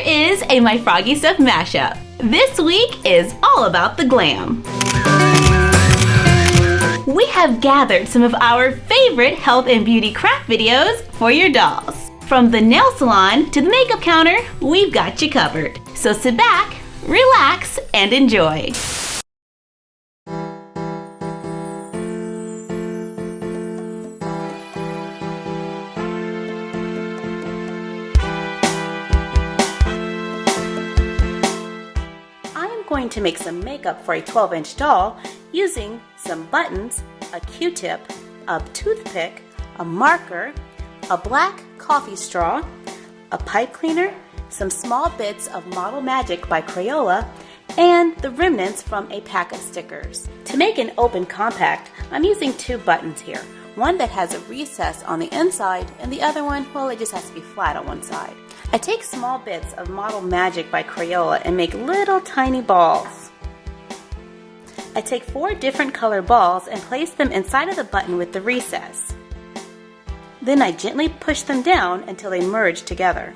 is a My Froggy Stuff mashup. This week is all about the glam. We have gathered some of our favorite health and beauty craft videos for your dolls. From the nail salon to the makeup counter, we've got you covered. So sit back, relax, and enjoy. Going to make some makeup for a 12-inch doll using some buttons, a Q-tip, a toothpick, a marker, a black coffee straw, a pipe cleaner, some small bits of Model Magic by Crayola, and the remnants from a pack of stickers. To make an open compact, I'm using two buttons here. One that has a recess on the inside and the other one, well, it just has to be flat on one side. I take small bits of Model Magic by Crayola and make little tiny balls. I take 4 different color balls and place them inside of the button with the recess. Then I gently push them down until they merge together.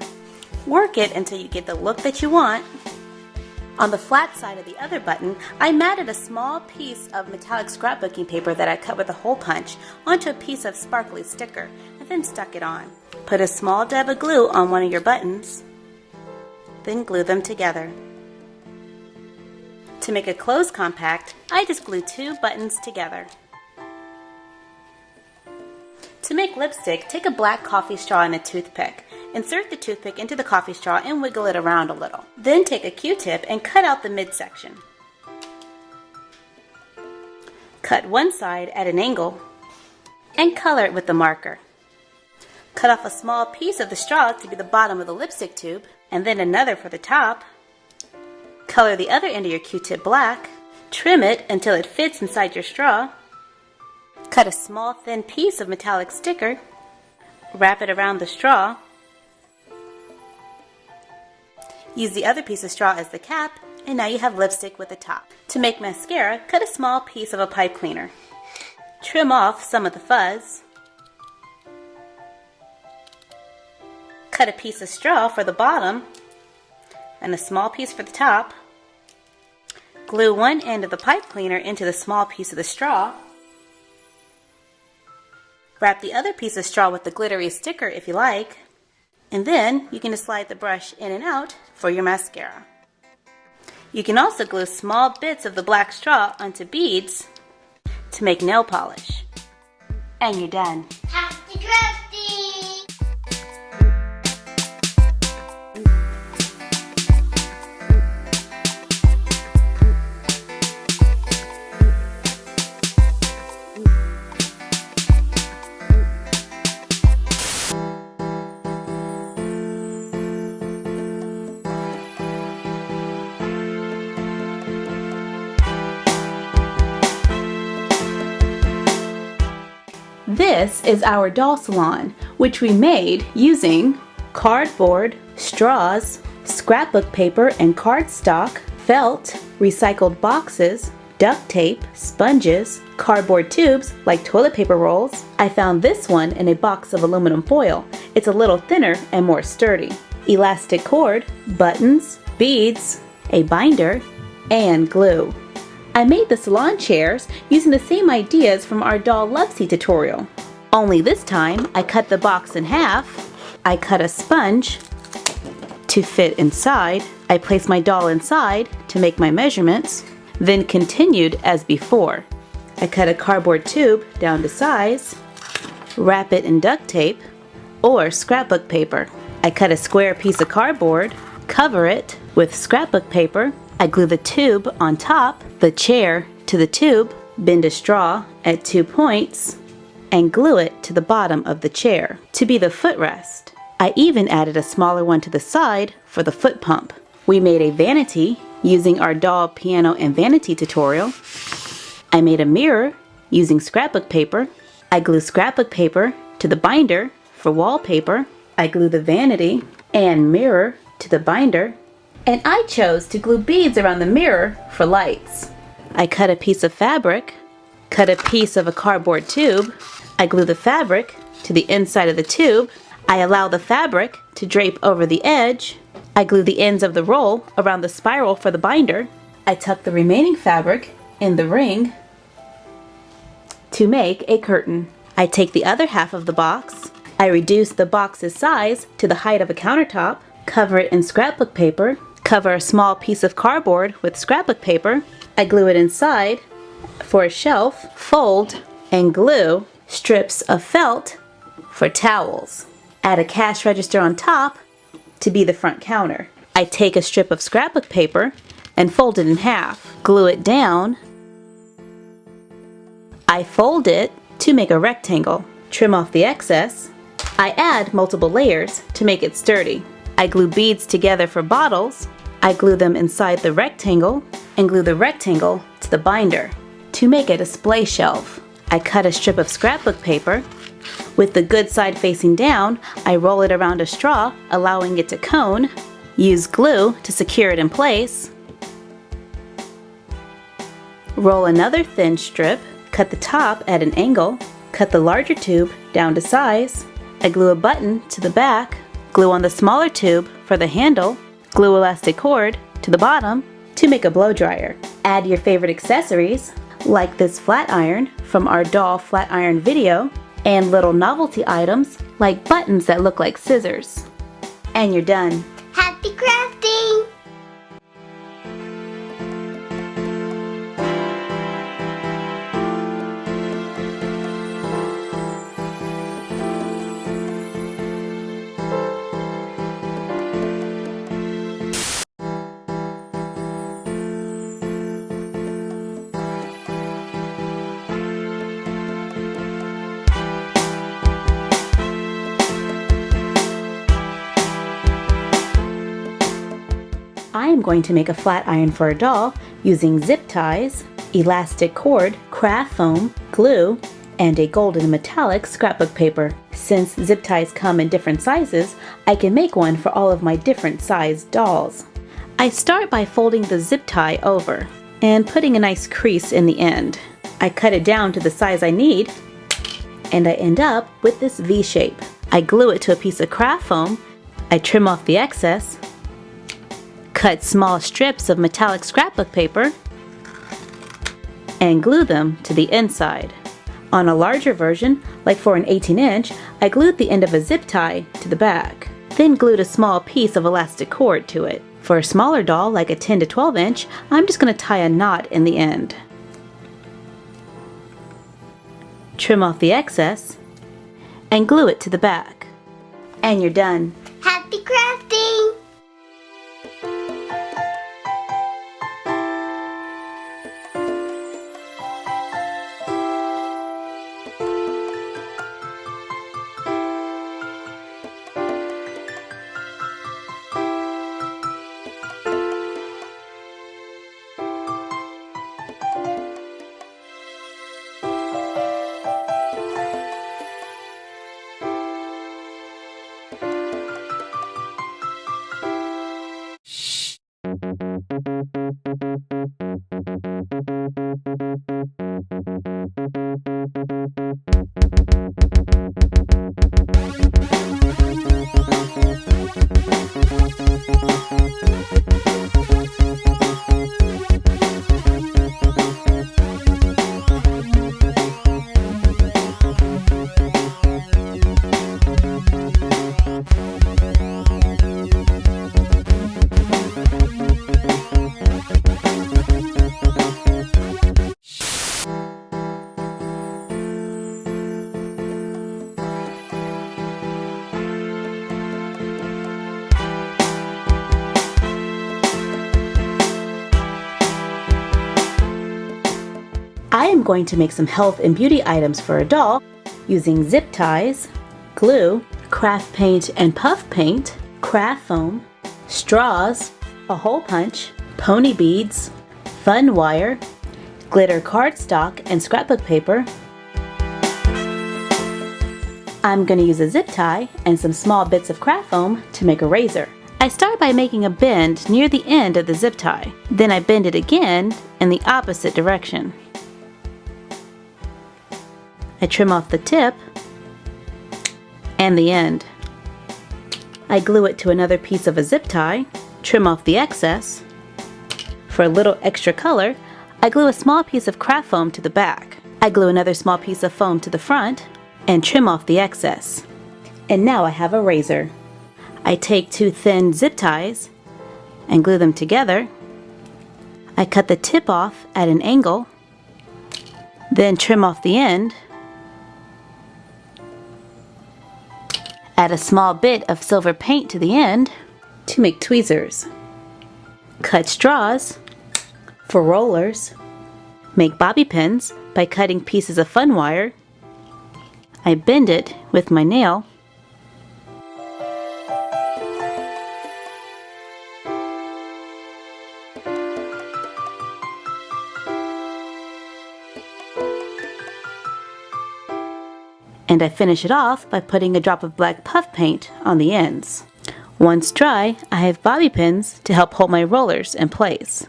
Work it until you get the look that you want. On the flat side of the other button, I matted a small piece of metallic scrapbooking paper that I cut with a hole punch onto a piece of sparkly sticker and then stuck it on. Put a small dab of glue on one of your buttons, then glue them together. To make a closed compact, I just glue 2 buttons together. To make lipstick, take a black coffee straw and a toothpick. Insert the toothpick into the coffee straw and wiggle it around a little. Then take a Q-tip and cut out the midsection. Cut one side at an angle and color it with the marker. Cut off a small piece of the straw to be the bottom of the lipstick tube, and then another for the top. Color the other end of your Q-tip black. Trim it until it fits inside your straw. Cut a small thin piece of metallic sticker. Wrap it around the straw. Use the other piece of straw as the cap, and now you have lipstick with the top. To make mascara, cut a small piece of a pipe cleaner. Trim off some of the fuzz. Cut a piece of straw for the bottom and a small piece for the top. Glue one end of the pipe cleaner into the small piece of the straw. Wrap the other piece of straw with the glittery sticker if you like. And then you can just slide the brush in and out for your mascara. You can also glue small bits of the black straw onto beads to make nail polish. And you're done. Happy crafting! This is our doll salon, which we made using cardboard, straws, scrapbook paper and cardstock, felt, recycled boxes, duct tape, sponges, cardboard tubes like toilet paper rolls. I found this one in a box of aluminum foil. It's a little thinner and more sturdy. Elastic cord, buttons, beads, a binder, and glue. I made the salon chairs using the same ideas from our doll love seat tutorial. Only this time I cut the box in half. I cut a sponge to fit inside. I placed my doll inside to make my measurements, then continued as before. I cut a cardboard tube down to size, wrap it in duct tape or scrapbook paper. I cut a square piece of cardboard, cover it with scrapbook paper. I glue the tube on top, the chair to the tube, bend a straw at 2 points, and glue it to the bottom of the chair to be the footrest. I even added a smaller one to the side for the foot pump. We made a vanity using our doll piano and vanity tutorial. I made a mirror using scrapbook paper. I glue scrapbook paper to the binder for wallpaper. I glue the vanity and mirror to the binder. And I chose to glue beads around the mirror for lights. I cut a piece of fabric, cut a piece of a cardboard tube. I glue the fabric to the inside of the tube. I allow the fabric to drape over the edge I glue the ends of the roll around the spiral for the binder. I tuck the remaining fabric in the ring to make a curtain. I take the other half of the box. I reduce the box's size to the height of a countertop, cover it in scrapbook paper, cover a small piece of cardboard with scrapbook paper. I glue it inside for a shelf, fold and glue strips of felt for towels. Add a cash register on top to be the front counter. I take a strip of scrapbook paper and fold it in half. Glue it down. I fold it to make a rectangle. Trim off the excess. I add multiple layers to make it sturdy. I glue beads together for bottles. I glue them inside the rectangle and glue the rectangle to the binder to make a display shelf. I cut a strip of scrapbook paper. With the good side facing down, I roll it around a straw, allowing it to cone. Use glue to secure it in place. Roll another thin strip, cut the top at an angle, cut the larger tube down to size. I glue a button to the back, glue on the smaller tube for the handle, glue elastic cord to the bottom to make a blow dryer. Add your favorite accessories, like this flat iron from our doll flat iron video, and little novelty items like buttons that look like scissors. And you're done. Happy crafting! I am going to make a flat iron for a doll using zip ties, elastic cord, craft foam, glue, and a golden metallic scrapbook paper. Since zip ties come in different sizes, I can make one for all of my different sized dolls. I start by folding the zip tie over and putting a nice crease in the end. I cut it down to the size I need, and I end up with this V shape. I glue it to a piece of craft foam. I trim off the excess, cut small strips of metallic scrapbook paper, and glue them to the inside. On a larger version, like for an 18-inch, I glued the end of a zip tie to the back, then glued a small piece of elastic cord to it. For a smaller doll, like a 10 to 12-inch, I'm just going to tie a knot in the end. Trim off the excess, and glue it to the back. And you're done. Happy crafting! I am going to make some health and beauty items for a doll using zip ties, glue, craft paint and puff paint, craft foam, straws, a hole punch, pony beads, fun wire, glitter cardstock and scrapbook paper. I'm going to use a zip tie and some small bits of craft foam to make a razor. I start by making a bend near the end of the zip tie. Then I bend it again in the opposite direction. I trim off the tip and the end. I glue it to another piece of a zip tie, trim off the excess. For a little extra color, I glue a small piece of craft foam to the back. I glue another small piece of foam to the front and trim off the excess. And now I have a razor. I take 2 thin zip ties and glue them together. I cut the tip off at an angle, then trim off the end. Add a small bit of silver paint to the end to make tweezers. Cut straws for rollers. Make bobby pins by cutting pieces of fun wire. I bend it with my nail. And I finish it off by putting a drop of black puff paint on the ends. Once dry, I have bobby pins to help hold my rollers in place.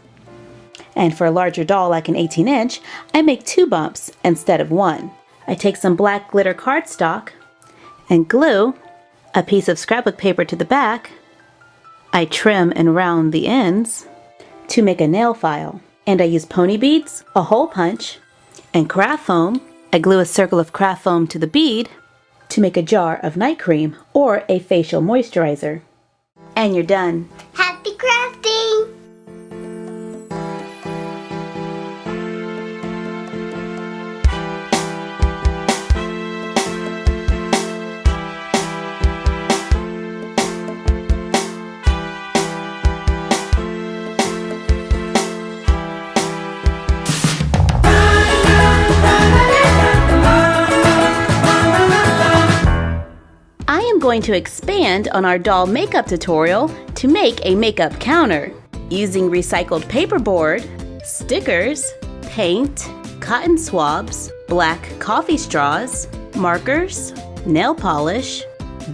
And for a larger doll like an 18-inch, I make 2 bumps instead of 1. I take some black glitter cardstock and glue a piece of scrapbook paper to the back. I trim and round the ends to make a nail file. And I use pony beads, a hole punch, and craft foam. I glue a circle of craft foam to the bead to make a jar of night cream or a facial moisturizer. And you're done. Happy crafting! Going to expand on our doll makeup tutorial to make a makeup counter using recycled paperboard, stickers, paint, cotton swabs, black coffee straws, markers, nail polish,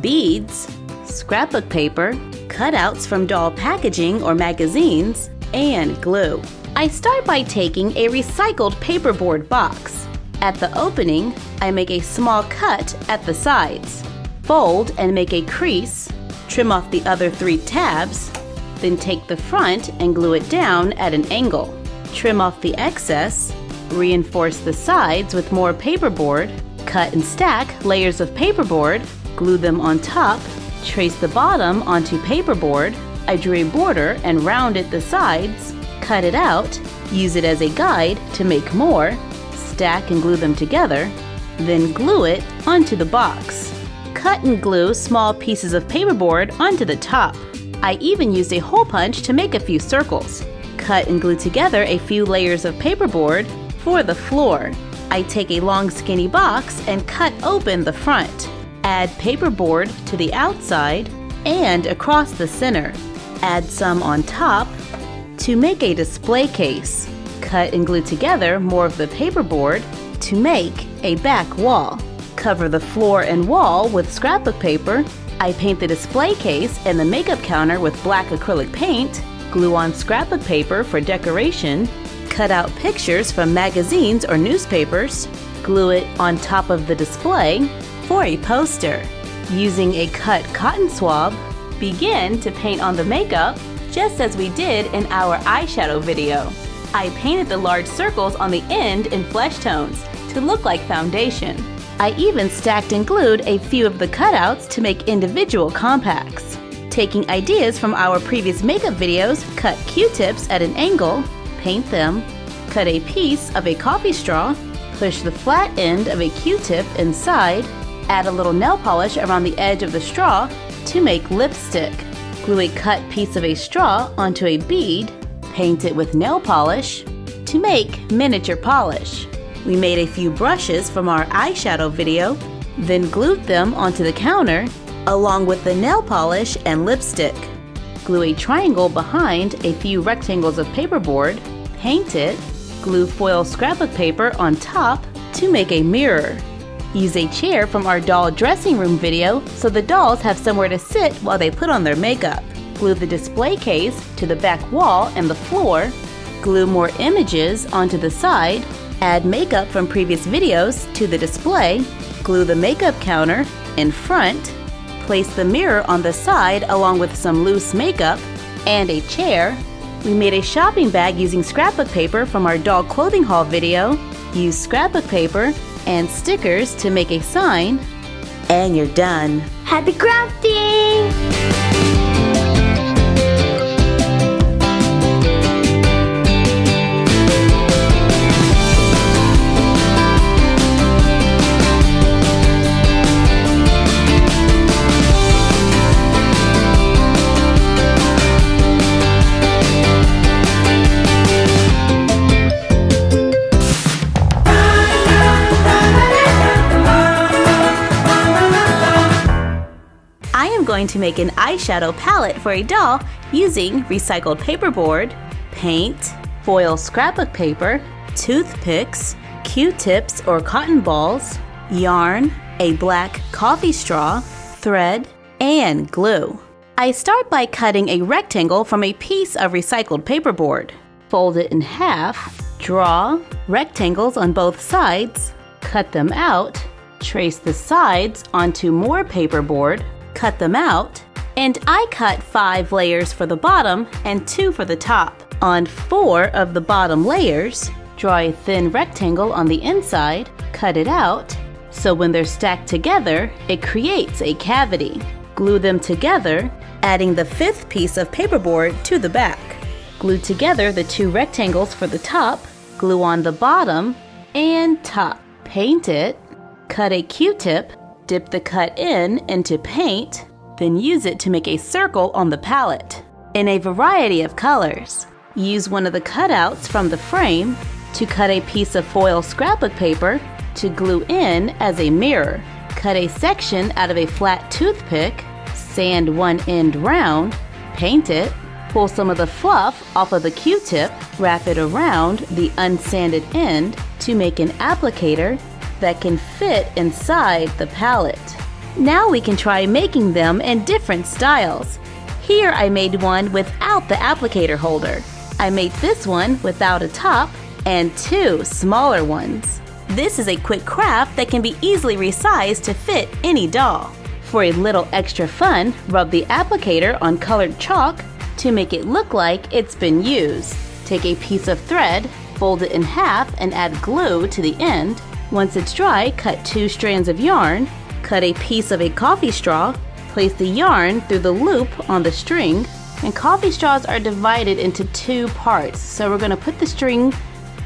beads, scrapbook paper, cutouts from doll packaging or magazines, and glue. I start by taking a recycled paperboard box. At the opening, I make a small cut at the sides. Fold and make a crease, trim off the other 3 tabs, then take the front and glue it down at an angle. Trim off the excess, reinforce the sides with more paperboard, cut and stack layers of paperboard, glue them on top, trace the bottom onto paperboard. I drew a border and rounded the sides, cut it out, use it as a guide to make more, stack and glue them together, then glue it onto the box. Cut and glue small pieces of paperboard onto the top. I even used a hole punch to make a few circles. Cut and glue together a few layers of paperboard for the floor. I take a long skinny box and cut open the front. Add paperboard to the outside and across the center. Add some on top to make a display case. Cut and glue together more of the paperboard to make a back wall. Cover the floor and wall with scrapbook paper. I paint the display case and the makeup counter with black acrylic paint. Glue on scrapbook paper for decoration. Cut out pictures from magazines or newspapers. Glue it on top of the display for a poster. Using a cut cotton swab, begin to paint on the makeup just as we did in our eyeshadow video. I painted the large circles on the end in flesh tones to look like foundation. I even stacked and glued a few of the cutouts to make individual compacts. Taking ideas from our previous makeup videos, cut Q-tips at an angle, paint them, cut a piece of a coffee straw, push the flat end of a Q-tip inside, add a little nail polish around the edge of the straw to make lipstick. Glue a cut piece of a straw onto a bead, paint it with nail polish to make miniature polish. We made a few brushes from our eyeshadow video, then glued them onto the counter along with the nail polish and lipstick. Glue a triangle behind a few rectangles of paperboard, paint it, glue foil scrapbook paper on top to make a mirror. Use a chair from our doll dressing room video so the dolls have somewhere to sit while they put on their makeup. Glue the display case to the back wall and the floor, glue more images onto the side, add makeup from previous videos to the display, glue the makeup counter in front, Place the mirror on the side along with some loose makeup and a chair. We made a shopping bag using scrapbook paper from our doll clothing haul video. Use scrapbook paper and stickers to make a sign. And you're done. Happy crafting! Going to make an eyeshadow palette for a doll using recycled paperboard, paint, foil scrapbook paper, toothpicks, Q-tips or cotton balls, yarn, a black coffee straw, thread, and glue. I start by cutting a rectangle from a piece of recycled paperboard. Fold it in half, draw rectangles on both sides, cut them out, trace the sides onto more paperboard, cut them out, and I cut 5 layers for the bottom and 2 for the top. On 4 of the bottom layers, draw a thin rectangle on the inside, cut it out, so when they're stacked together, it creates a cavity. Glue them together, adding the 5th piece of paperboard to the back. Glue together the 2 rectangles for the top, glue on the bottom and top. Paint it, cut a Q-tip, dip the cut into paint, then use it to make a circle on the palette in a variety of colors. Use one of the cutouts from the frame to cut a piece of foil scrapbook paper to glue in as a mirror. Cut a section out of a flat toothpick, sand one end round, paint it, pull some of the fluff off of the Q-tip, wrap it around the unsanded end to make an applicator that can fit inside the palette. Now we can try making them in different styles. Here I made one without the applicator holder. I made this one without a top and 2 smaller ones. This is a quick craft that can be easily resized to fit any doll. For a little extra fun, rub the applicator on colored chalk to make it look like it's been used. Take a piece of thread, fold it in half and add glue to the end. Once it's dry, cut 2 strands of yarn, cut a piece of a coffee straw, place the yarn through the loop on the string, and coffee straws are divided into 2 parts. So we're going to put the string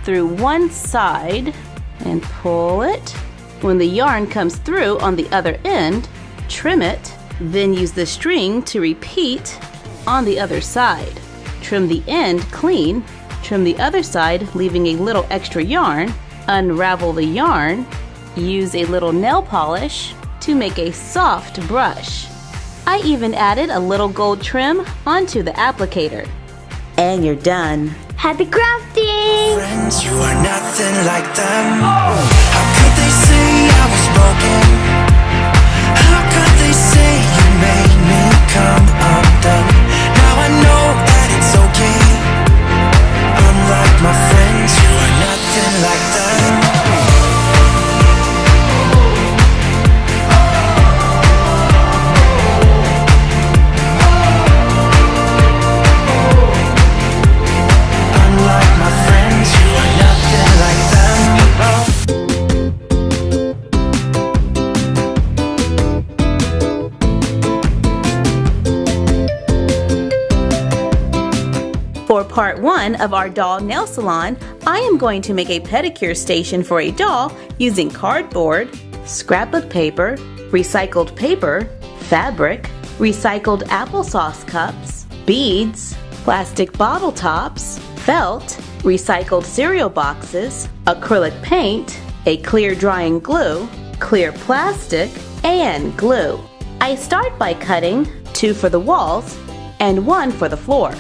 through one side and pull it. When the yarn comes through on the other end, trim it, then use the string to repeat on the other side. Trim the end clean, trim the other side leaving a little extra yarn, unravel the yarn, use a little nail polish to make a soft brush. I even added a little gold trim onto the applicator. And you're done. Happy crafting! Friends, you are nothing like them. How could they say I was broken? How could they say you made me come undone? Now I know that it's okay. Unlike my friends, you are nothing like them. For part 1 of our doll nail salon, I am going to make a pedicure station for a doll using cardboard, scrapbook paper, recycled paper, fabric, recycled applesauce cups, beads, plastic bottle tops, felt, recycled cereal boxes, acrylic paint, a clear drying glue, clear plastic, and glue. I start by cutting 2 for the walls and 1 for the floor.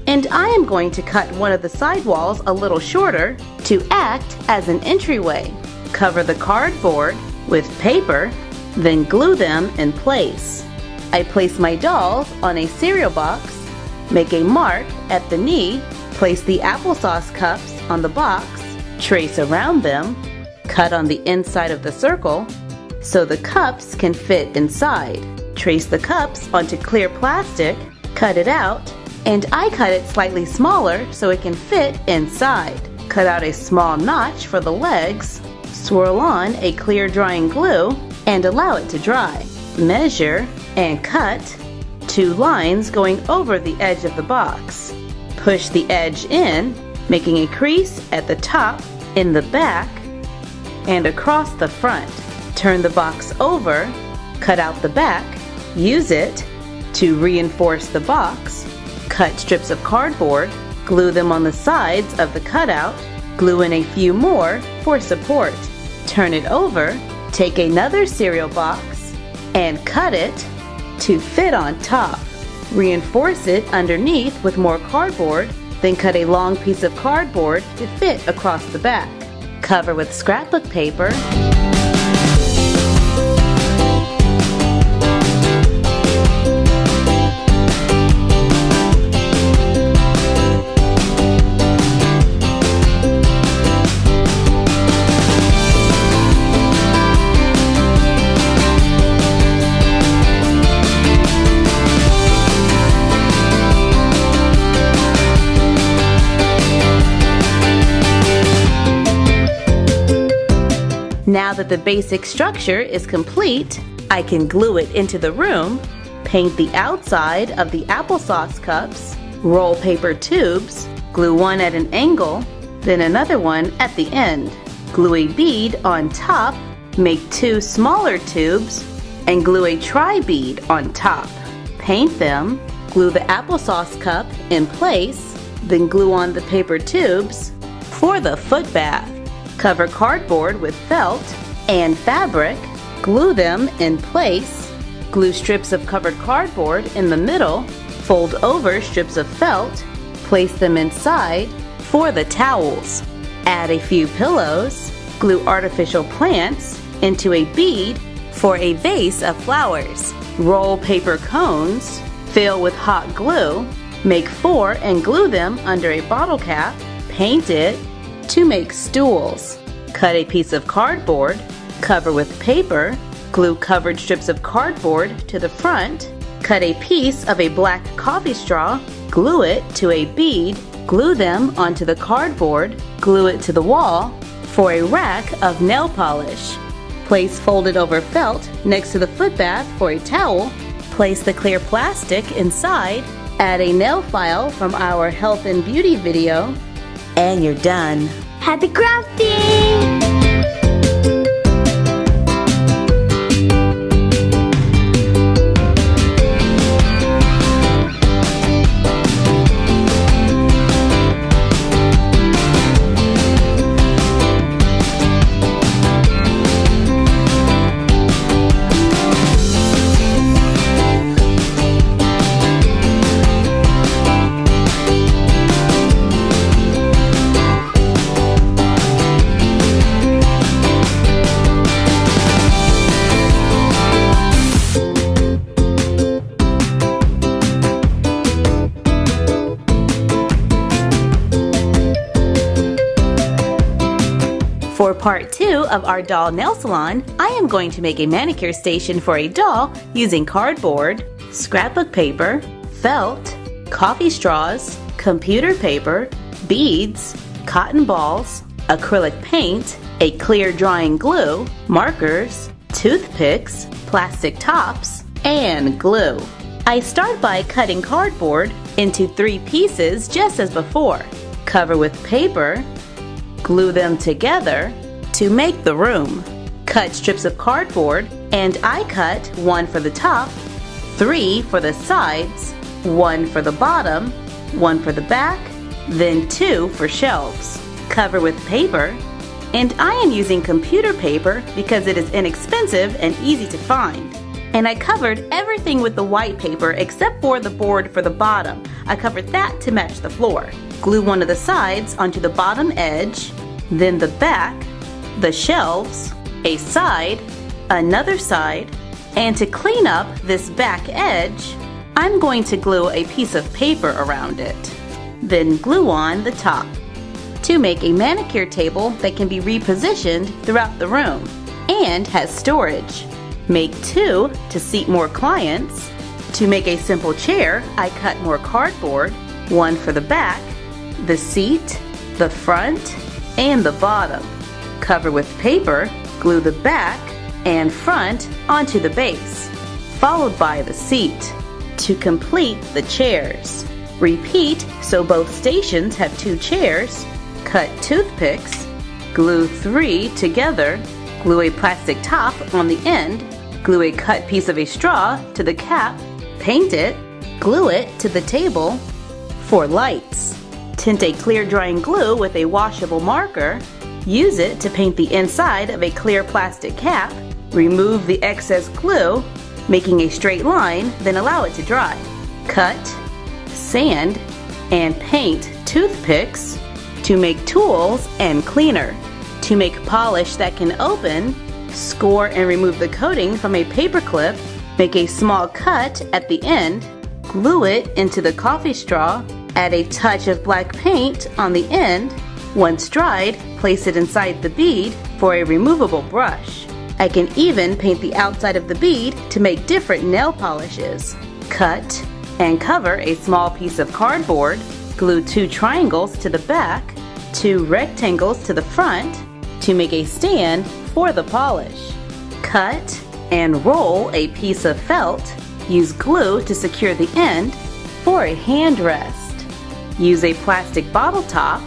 And I am going to cut one of the side walls a little shorter to act as an entryway. Cover the cardboard with paper, then glue them in place. I place my dolls on a cereal box, make a mark at the knee, place the applesauce cups on the box, trace around them, cut on the inside of the circle so the cups can fit inside. Trace the cups onto clear plastic, cut it out, and I cut it slightly smaller so it can fit inside. Cut out a small notch for the legs, swirl on a clear drying glue, and allow it to dry. Measure and cut 2 lines going over the edge of the box. Push the edge in, making a crease at the top, in the back, and across the front. Turn the box over, cut out the back, use it to reinforce the box. Cut strips of cardboard, glue them on the sides of the cutout, glue in a few more for support. Turn it over, take another cereal box, and cut it to fit on top. Reinforce it underneath with more cardboard, then cut a long piece of cardboard to fit across the back. Cover with scrapbook paper. Now that the basic structure is complete, I can glue it into the room, paint the outside of the applesauce cups, roll paper tubes, glue one at an angle, then another one at the end. Glue a bead on top, make 2 smaller tubes, and glue a tri-bead on top. Paint them, glue the applesauce cup in place, then glue on the paper tubes. For the foot bath, cover cardboard with felt and fabric, glue them in place, glue strips of covered cardboard in the middle, fold over strips of felt, place them inside. For the towels, add a few pillows, glue artificial plants into a bead for a vase of flowers. Roll paper cones, fill with hot glue, make 4 and glue them under a bottle cap, paint it to make stools. Cut a piece of cardboard, cover with paper, glue covered strips of cardboard to the front, cut a piece of a black coffee straw, glue it to a bead, glue them onto the cardboard, glue it to the wall. For a rack of nail polish, place folded over felt next to the foot bath for a towel, place the clear plastic inside, add a nail file from our health and beauty video, and you're done. Happy crafting! For part 2 of our doll nail salon, I am going to make a manicure station for a doll using cardboard, scrapbook paper, felt, coffee straws, computer paper, beads, cotton balls, acrylic paint, a clear drying glue, markers, toothpicks, plastic tops, and glue. I start by cutting cardboard into 3 pieces just as before. Cover with paper, glue them together to make the room. Cut strips of cardboard, and I cut 1 for the top, 3 for the sides, 1 for the bottom, 1 for the back, then 2 for shelves. Cover with paper, and I am using computer paper because it is inexpensive and easy to find. And I covered everything with the white paper except for the board for the bottom. I covered that to match the floor. Glue one of the sides onto the bottom edge, then the back, the shelves, a side, another side, and to clean up this back edge, I'm going to glue a piece of paper around it. Then glue on the top to make a manicure table that can be repositioned throughout the room and has storage. Make 2 to seat more clients. To make a simple chair, I cut more cardboard, 1 for the back, the seat, the front, and the bottom. Cover with paper, glue the back and front onto the base, followed by the seat. To complete the chairs, repeat so both stations have 2 chairs. Cut toothpicks, glue 3 together, glue a plastic top on the end, glue a cut piece of a straw to the cap, paint it, glue it to the table. For lights, tint a clear drying glue with a washable marker, use it to paint the inside of a clear plastic cap, remove the excess glue, making a straight line, then allow it to dry. Cut, sand, and paint toothpicks to make tools and cleaner. To make polish that can open, score and remove the coating from a paper clip, make a small cut at the end, glue it into the coffee straw, add a touch of black paint on the end. Once dried, place it inside the bead for a removable brush. I can even paint the outside of the bead to make different nail polishes. Cut and cover a small piece of cardboard, glue 2 triangles to the back, 2 rectangles to the front to make a stand for the polish. Cut and roll a piece of felt, use glue to secure the end for a hand rest. Use a plastic bottle top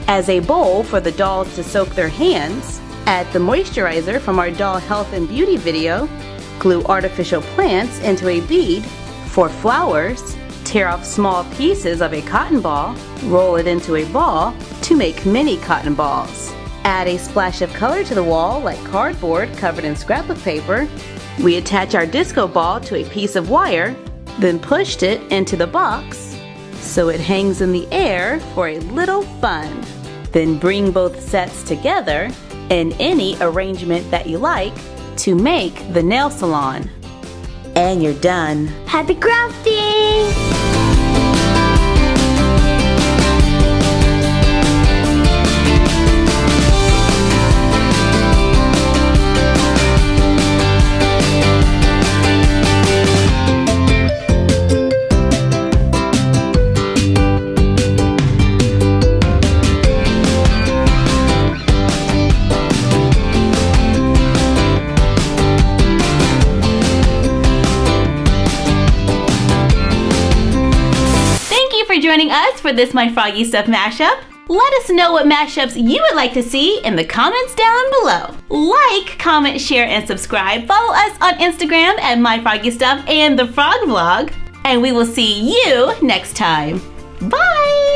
as a bowl for the dolls to soak their hands. Add the moisturizer from our doll health and beauty video. Glue artificial plants into a bead. For flowers, tear off small pieces of a cotton ball, roll it into a ball to make mini cotton balls. Add a splash of color to the wall like cardboard covered in scrapbook paper. We attach our disco ball to a piece of wire, then pushed it into the box so it hangs in the air for a little fun. Then bring both sets together in any arrangement that you like to make the nail salon. And you're done. Happy crafting! Joining us for this My Froggy Stuff mashup. Let us know what mashups you would like to see in the comments down below. Like, comment, share, and subscribe. Follow us on Instagram at My Froggy Stuff and The Frog Vlog. And we will see you next time. Bye!